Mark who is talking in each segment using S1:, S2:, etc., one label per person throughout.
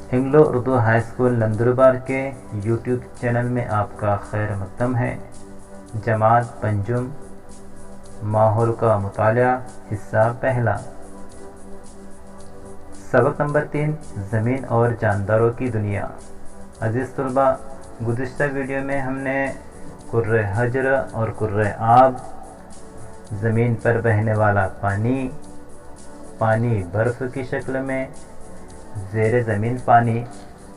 S1: इंग्लो Urdu high school Nandurbar के YouTube channel में आपका खैर मक़दम है। जमात पंजुम माहौल का मुतालिया हिस्सा पहला। सबक नंबर 3 ज़मीन और जानदारों की दुनिया। अज़ीज़ तलबा, गुज़िश्ता वीडियो में हमने कुर्रे हजर और कुर्रे आब, ज़मीन पर बहने वाला पानी, पानी बर्फ़ की शक्ल में, ज़ेरे ज़मीन पानी,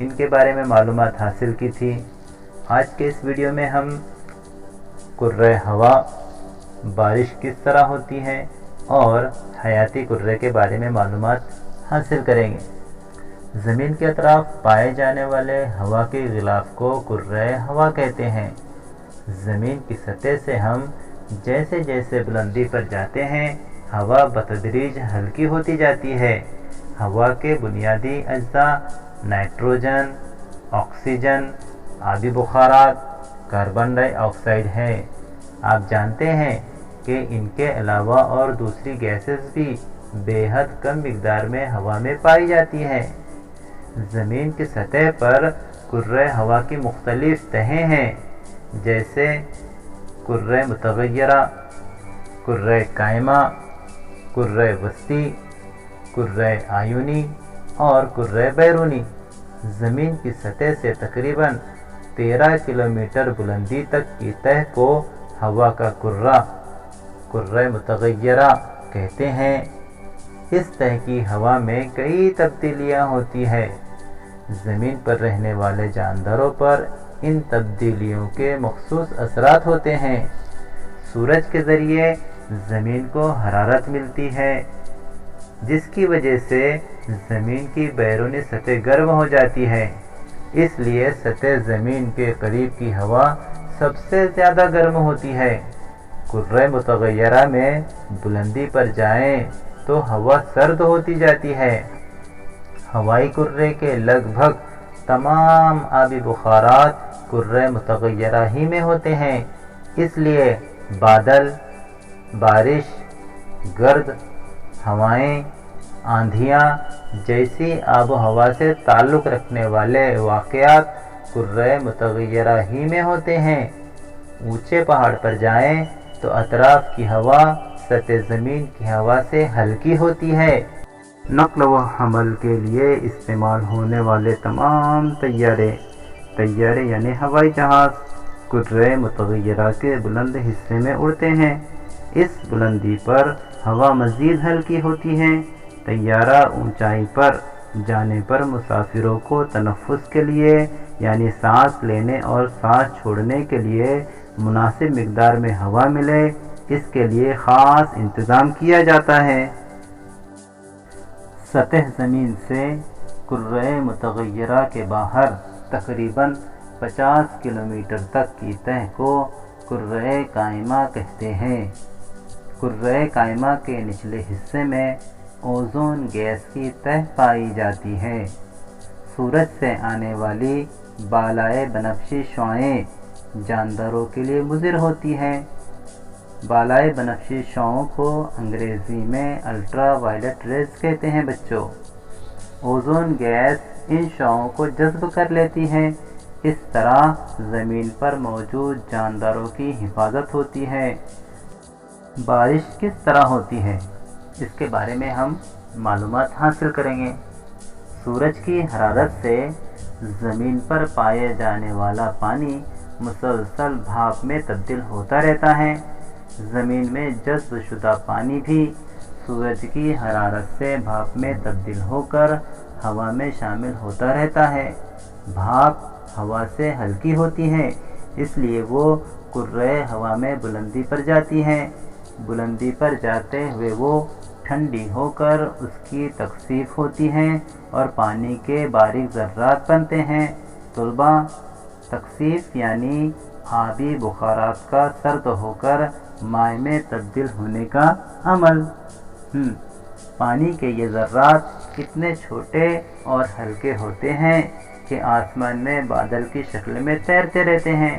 S1: इनके बारे में मालूमात हासिल की थी। आज के इस वीडियो में हम कुर्रे हवा, बारिश किस तरह होती है और हयाती कुर्रे के बारे में मालूमात हासिल करेंगे। ज़मीन के अतराफ पाए जाने वाले हवा के ग़िलाफ़ को कुर्रे हवा कहते हैं। ज़मीन की सतह से हम जैसे जैसे बुलंदी पर जाते हैं, हवा बतदरीज हल्की होती जाती है। हवा के बुनियादी अज्जा नाइट्रोजन, ऑक्सीजन, आबी बुखारात, कार्बन डाइऑक्साइड है। आप जानते हैं कि इनके अलावा और दूसरी गैसेस भी बेहद कम मिक़दार में हवा में पाई जाती हैं। ज़मीन की सतह पर कुर्रे हवा की मुख्तलिफ तहें हैं, जैसे कुर्रे मुतग़य्यरा, कुर्रे कायमा, कुर्रे वस्ती, कुर्रे आयुनी और कुर्रे बैरूनी। ज़मीन की सतह से तकरीबन 13 किलोमीटर बुलंदी तक की तह को हवा का कुर्रा, कुर्रे मुतग़य्यरा कहते हैं। इस तह की हवा में कई तब्दीलियाँ होती है। ज़मीन पर रहने वाले जानदारों पर इन तब्दीलियों के मख़सूस असरात होते हैं। सूरज के ज़रिए ज़मीन को हरारत मिलती है, जिसकी वजह से ज़मीन की बैरूनी सतह गर्म हो जाती है। इसलिए सतह ज़मीन के करीब की हवा सबसे ज़्यादा गर्म होती है। कुर्रे मुतग़य्यरा में बुलंदी पर जाएं तो हवा सर्द होती जाती है। हवाई कुर्रे के लगभग तमाम आबी बुखारात कुर्रे मुतग़य्यरा ही में होते हैं। इसलिए बादल, बारिश, गर्द, हवाएं, आंधियाँ जैसी आबो हवा से ताल्लुक़ रखने वाले वाक़यात कुर्रे मुतग़य्यरा ही में होते हैं। ऊंचे पहाड़ पर जाएं तो अतराफ़ की हवा सतह ज़मीन की हवा से हल्की होती है। नक़ल व हमल के लिए इस्तेमाल होने वाले तमाम तैयारे यानी हवाई जहाज़ कुर्रे मुतग़य्यरा के बुलंद हिस्से में उड़ते हैं। इस बुलंदी पर हवा मज़ीद हल्की होती है। तैयारा ऊंचाई पर जाने पर मुसाफिरों को तनफ़्फ़ुस के लिए यानी सांस लेने और सांस छोड़ने के लिए मुनासिब मिक़दार में हवा मिले, इसके लिए ख़ास इंतज़ाम किया जाता है। सतह ज़मीन से कुर्रे मुतग़य्यरा के बाहर तकरीबन 50 किलोमीटर तक की तह को कुर्रे कायमा कहते हैं। कुर्रे कायमा के निचले हिस्से में ओज़ोन गैस की तह पाई जाती है। सूरज से आने वाली बालाए बनफ़शी शुआएं जानदारों के लिए मुज़िर होती हैं। बालाए बनफ़शी शुआओं को अंग्रेज़ी में अल्ट्रा वायलेट रेज़ कहते हैं बच्चों। ओज़ोन गैस इन शुआओं को जज़्ब कर लेती है। इस तरह ज़मीन पर मौजूद जानदारों की हिफाजत होती है। बारिश किस तरह होती है, इसके बारे में हम मालूमात हासिल करेंगे। सूरज की हरारत से ज़मीन पर पाए जाने वाला पानी मुसलसल भाप में तब्दील होता रहता है। ज़मीन में जज़्ब शुदा पानी भी सूरज की हरारत से भाप में तब्दील होकर हवा में शामिल होता रहता है। भाप हवा से हल्की होती है, इसलिए वो कुर्रे हवा में बुलंदी पर जाती हैं। बुलंदी पर जाते हुए वो ठंडी होकर उसकी तकसीफ होती हैं और पानी के बारीक ज़र्रात बनते हैं। तुलबा, तकसीफ यानी आबी बुखारात का सर्द होकर माए में तब्दील होने का अमल। पानी के ये ज़र्रात इतने छोटे और हल्के होते हैं कि आसमान में बादल की शक्ल में तैरते रहते हैं।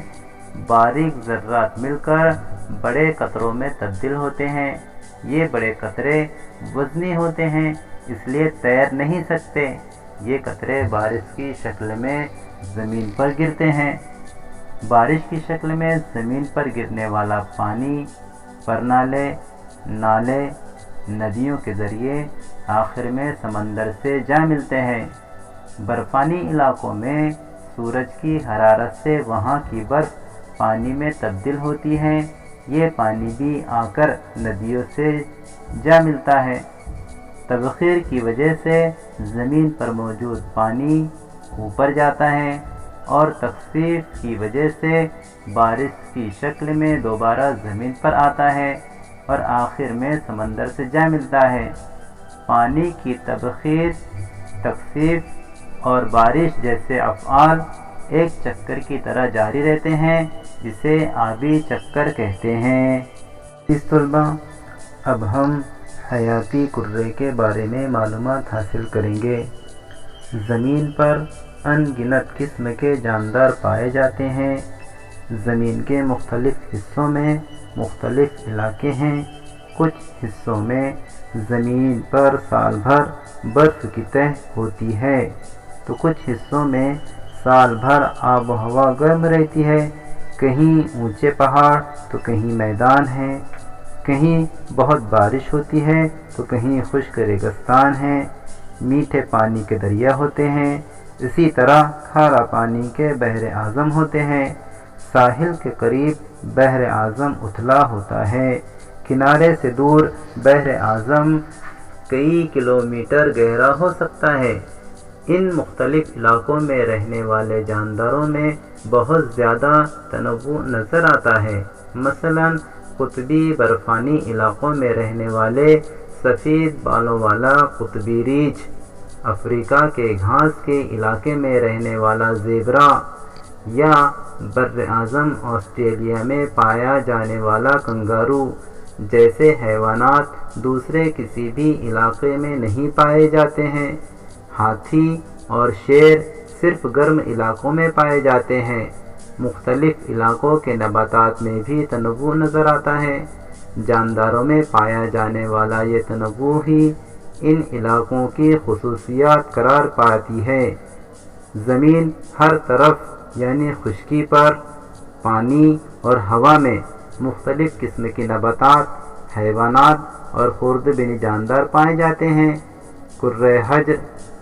S1: बारीक ज़र्रात मिलकर बड़े कतरों में तब्दील होते हैं। ये बड़े कतरे वज़नी होते हैं, इसलिए तैर नहीं सकते। یہ قطرے بارش کی شکل میں زمین پر گرتے ہیں۔ بارش کی شکل میں زمین پر گرنے والا پانی پرنالے، نالے، ندیوں کے ذریعے آخر میں سمندر سے جا ملتے ہیں۔ برفانی علاقوں میں سورج کی حرارت سے وہاں کی برف پانی میں تبدیل ہوتی ہے۔ یہ پانی بھی آ کر ندیوں سے جا ملتا ہے۔ تبخیر کی وجہ سے زمین پر موجود پانی اوپر جاتا ہے اور تخفیف کی وجہ سے بارش کی شکل میں دوبارہ زمین پر آتا ہے اور آخر میں سمندر سے جا ملتا ہے۔ پانی کی تبخیر، تخفیف اور بارش جیسے افعال ایک چکر کی طرح جاری رہتے ہیں، جسے آبی چکر کہتے ہیں۔ اس طلبہ اب ہم حیاتی کرے کے بارے میں معلومات حاصل کریں گے۔ زمین پر ان گنت قسم کے جاندار پائے جاتے ہیں۔ زمین کے مختلف حصوں میں مختلف علاقے ہیں۔ کچھ حصوں میں زمین پر سال بھر برف کی تہ ہوتی ہے تو کچھ حصوں میں سال بھر آب و ہوا گرم رہتی ہے۔ کہیں اونچے پہاڑ تو کہیں میدان ہیں، کہیں بہت بارش ہوتی ہے تو کہیں خشک ریگستان ہیں۔ میٹھے پانی کے دریا ہوتے ہیں، اسی طرح کھارا پانی کے بحر اعظم ہوتے ہیں۔ ساحل کے قریب بحر اعظم اتھلا ہوتا ہے، کنارے سے دور بحر اعظم کئی کلومیٹر گہرا ہو سکتا ہے۔ ان مختلف علاقوں میں رہنے والے جانداروں میں بہت زیادہ تنوع نظر آتا ہے۔ مثلا قطبی برفانی علاقوں میں رہنے والے سفید بالوں والا قطبی ریچھ، افریقہ کے گھاس کے علاقے میں رہنے والا زیبرا، یا بر اعظم آسٹریلیا میں پایا جانے والا کنگارو جیسے حیوانات دوسرے کسی بھی علاقے میں نہیں پائے جاتے ہیں۔ ہاتھی اور شیر صرف گرم علاقوں میں پائے جاتے ہیں۔ مختلف علاقوں کے نباتات میں بھی تنوع نظر آتا ہے۔ جانداروں میں پایا جانے والا یہ تنوع ہی ان علاقوں کی خصوصیات قرار پاتی ہے۔ زمین ہر طرف یعنی خشکی پر، پانی اور ہوا میں مختلف قسم کے نباتات، حیوانات اور خردبینی جاندار پائے جاتے ہیں۔ کرۂ حجر،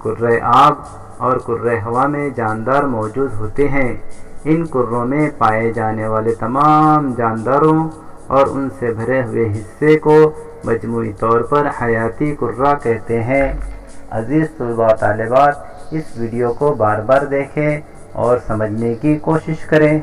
S1: کرۂ آب اور کرۂ ہوا میں جاندار موجود ہوتے ہیں۔ ان کروں میں پائے جانے والے تمام جانداروں اور ان سے بھرے ہوئے حصے کو مجموعی طور پر حیاتی کرہ کہتے ہیں۔ عزیز طلباء طالبات، اس ویڈیو کو بار بار دیکھیں اور سمجھنے کی کوشش کریں۔